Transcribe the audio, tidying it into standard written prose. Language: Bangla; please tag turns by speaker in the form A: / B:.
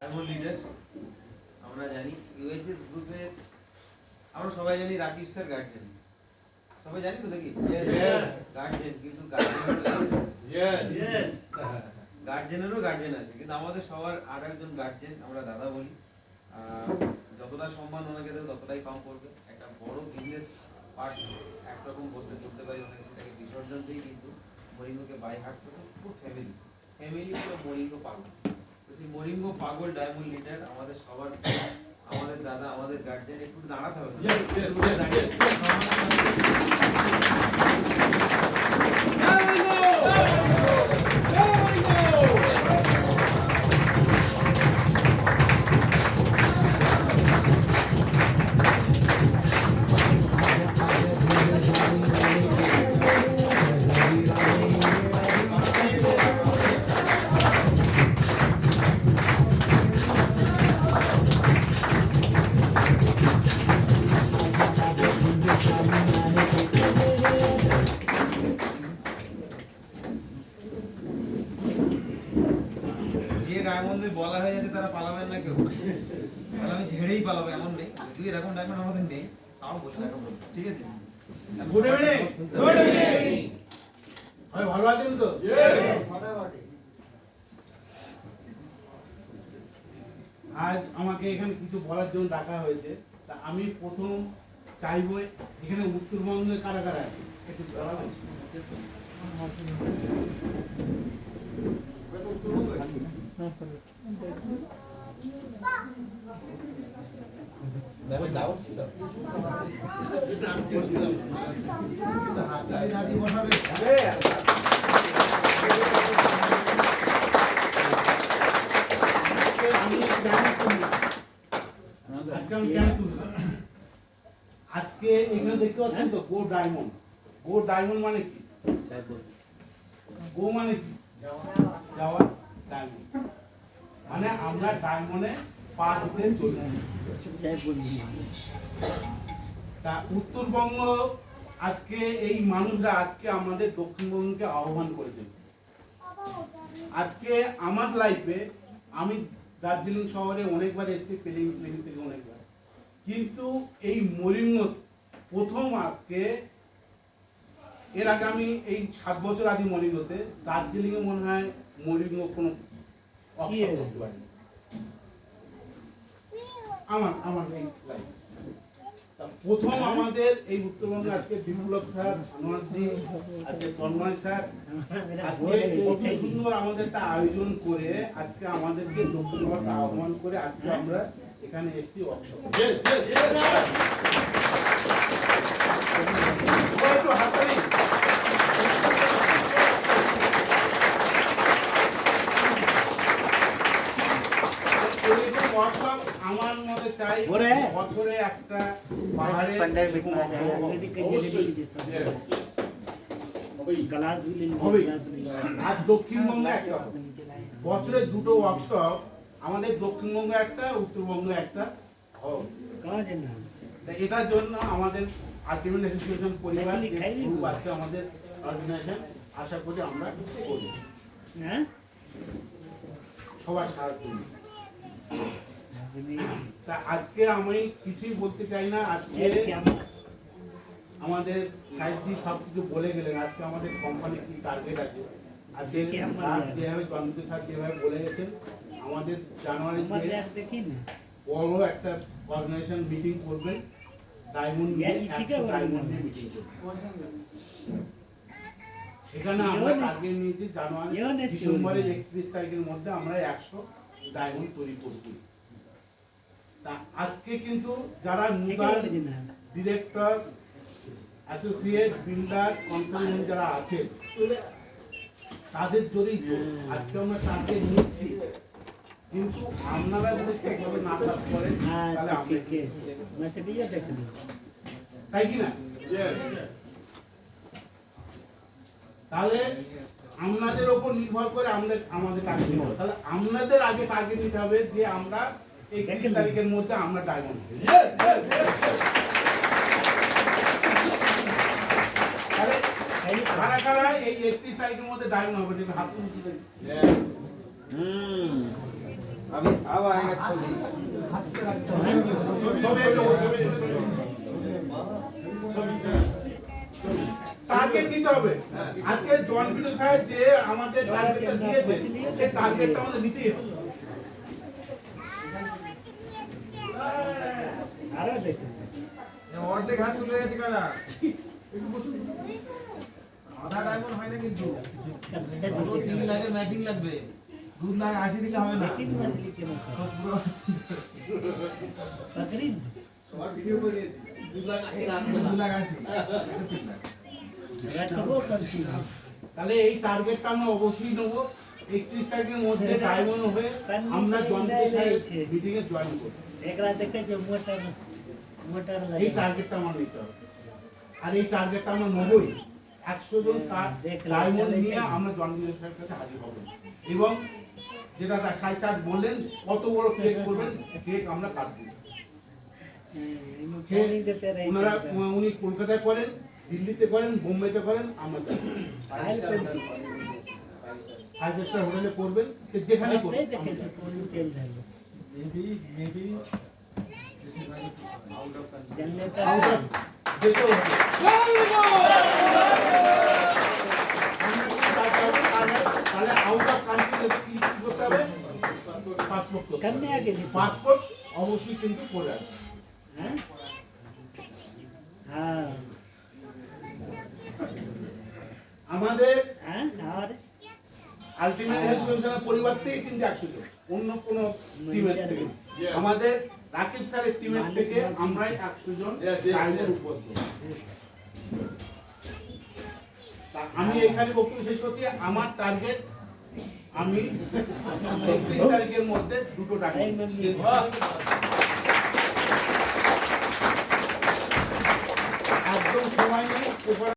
A: ডায়মন্ড লিডার আমরা জানি ইউএইচএস গ্রুপের আমরা সবাই জানি রাকিব স্যার গার্জেন সবাই জানি তো নাকি গার্জেন কিন্তু গার্জেনেরও গার্জেন আছে কিন্তু আমাদের সবার আর একজন গার্জেন আমরা দাদা বলি যতটা সম্মান ওনাকে দেবো ততটাই কম করবে একটা বড় বিজনেস পার্ট একরকম বলতে পারি অনেক সেটাকে বিসর্জন দিই কিন্তু মরিঙ্গোকে বাই হার্ট করে পুরো ফ্যামিলি পুরো মরিঙ্গো পাগল তো সেই মরিঙ্গো পাগল ডায়মন্ড লিডার আমাদের সবার আমাদের দাদা আমাদের গার্জেন একটু দাঁড়াতে হবে ডায়মন্ডে বলা হয়ে যাচ্ছে তারা পালাবেন না কেউ তাহলে আমি ঝেড়েই পালাবো এমন নেই যদি এরকম ডায়মন্ড আমাদের নেই তাও বলি এরকম ঠিক আছে
B: গুড ইভিনিং গুড ইভিনিং ভাই ভালো আছেন তো यस আজ আমাকে এখানে কিছু বলার জন্য ডাকা হয়েছে তা আমি প্রথম চাইবো এখানে উত্তরবঙ্গে কারা কারা আছে একটু বলাবেন
A: দেখো ডাউট ছিল
B: দাদি বসাবে আজকে এখানে দেখতে পাচ্ছেন তো গো ডায়মন্ড মানে কি গো মানে কি যাওয়া ডায়মন্ড মানে আমরা ডায়মন্ডে পা দিতে চলি তা উত্তরবঙ্গ আজকে এই মানুষরা আজকে আমাদের দক্ষিণবঙ্গকে আহ্বান করেছে আজকে আমার লাইফে আমি দার্জিলিং শহরে অনেকবার এসেছি প্লেন থেকে অনেকবার কিন্তু এই মরিঙ্গো প্রথম আজকে এর আগে আমি এই 7 বছর আগে মরিঙ্গোতে দার্জিলিংয়ে মনে হয় মরিঙ্গো কোনো অপশন করতে পারি আমার এই লাইফ প্রথম আমাদের এই উত্তরবঙ্গে আজকে বিপ্লব স্যার আনোয়ারজি আজকে তন্ময় স্যার আজকে কত সুন্দর আমাদের একটা আয়োজন করে আজকে আমাদেরকে দক্ষিণবঙ্গে আহ্বান করে আজকে আমরা এখানে এসেছি ওয়ার্কশপ ওয়ার্কশপ আমার মতে চাই বছরে একটা পাহাড়ে আর দক্ষিণবঙ্গে একটা বছরে দুটো ওয়ার্কশপ আমাদের দক্ষিণবঙ্গে একটা উত্তরবঙ্গে একটা এটার জন্য আমাদের আলটিমেট অ্যাসোসিয়েশন পরিবার গ্রুপ আছে আমাদের অর্গানাইজেশন আশা করি আমরা করব সবার সাহায্য তা আজকে আমি কিছুই বলতে চাই না আজকে আমাদের সাহিত্যিক সবকিছু বলে গেলেন আজকে আমাদের কোম্পানি কি টার্গেট আছে আজকে স্যার যেভাবে জন্মদিন স্যার যেভাবে বলে গেছেন আমাদের জানুয়ারিতে বড় একটা অর্গানাইজেশন মিটিং করবেন ডায়মন্ড নিয়ে মিটিং করবেন এখানে আমরা টার্গেট নিয়েছি জানুয়ারি ডিসেম্বরের 31 তারিখের মধ্যে আমরা 100 ডায়মন্ড তৈরি করছি তা আজকে কিন্তু যারা নূতন ডিরেক্টর অ্যাসোসিয়েট বিল্ডার কনসালটেন্ট যারা আছে তাদের জড়িত আজকে আমরা টার্গেট নিচ্ছি কিন্তু আপনারা যদি ঠিকভাবে না কাজ করেন তাহলে তাই কি না তাহলে আপনাদের উপর নির্ভর করে আমাদের টার্গেট নিতে হবে তাহলে আপনাদের আগে টার্গেট নিতে হবে যে আমরা 31 তারিখের মধ্যে আমরা ডায়মন্ড কারা কারা এই 31 তারিখের মধ্যে ডায়মন্ড হবে হাত তুলতে
A: अभी अब आएगा छोटी
B: টার্গেট নিতে হবে। আজকে জন বিটু সাহেব যে আমাদের টার্গেটটা দিয়েছে সেই টার্গেটটা আমাদের নিতেই হবে।
A: অর্ধেক হাত তুলে গেছে কারা আধা ডায়মন্ড হয় না কিন্তু 3 লাখের ম্যাচিং লাগবে 2 লাখ 80 দিলে হবে না সব পুরো সবার ভিডিও করে দিয়েছি 2 লাখ 80
B: তাহলে এই টার্গেটটা আমরা অবশ্যই নেব। 31 তারিখের মধ্যে ডায়মন্ড হয়ে আমরা জন বিটু সাহেব মিটিং এ জয়েন করব। এই টার্গেটটা আমরা নিতে হবে। আর এই টার্গেটটা আমরা নেবই। 100 জন ডায়মন্ড নিয়ে আমরা জন বিটু সাহেবের কাছে হাজির হব এবং যেটা সাই স্যার বললেন কত বড় কেক করবেন কেক আমরা কাটবো। ওনারা উনি কলকাতায় করেন, দিল্লিতে করেন, বোম্বেতে করেন, আমরা ফাইভ স্টার হোটেলে করবেন, যেখানে করবেন
A: মেবি আউট অফ
B: তাহলে আউট অফ কান্ট্রি কি করতে হবে? পাসপোর্ট অবশ্যই কিন্তু করে রাখবে। আমাদের আলটিমেট হেলথ সলিউশনের পরিবার থেকে কিন্তু 100 জন, অন্য কোনো টিমের থেকে আমাদের রাকিব স্যারের টিমের থেকে আমরাই 100 জন ডায়মন্ড উপলব্ধ। আমি এখানে বক্তব্য শেষ করছি। আমার টার্গেট আমি 31 তারিখের মধ্যে 2টো ডায়মন্ড একদম সময় নেই।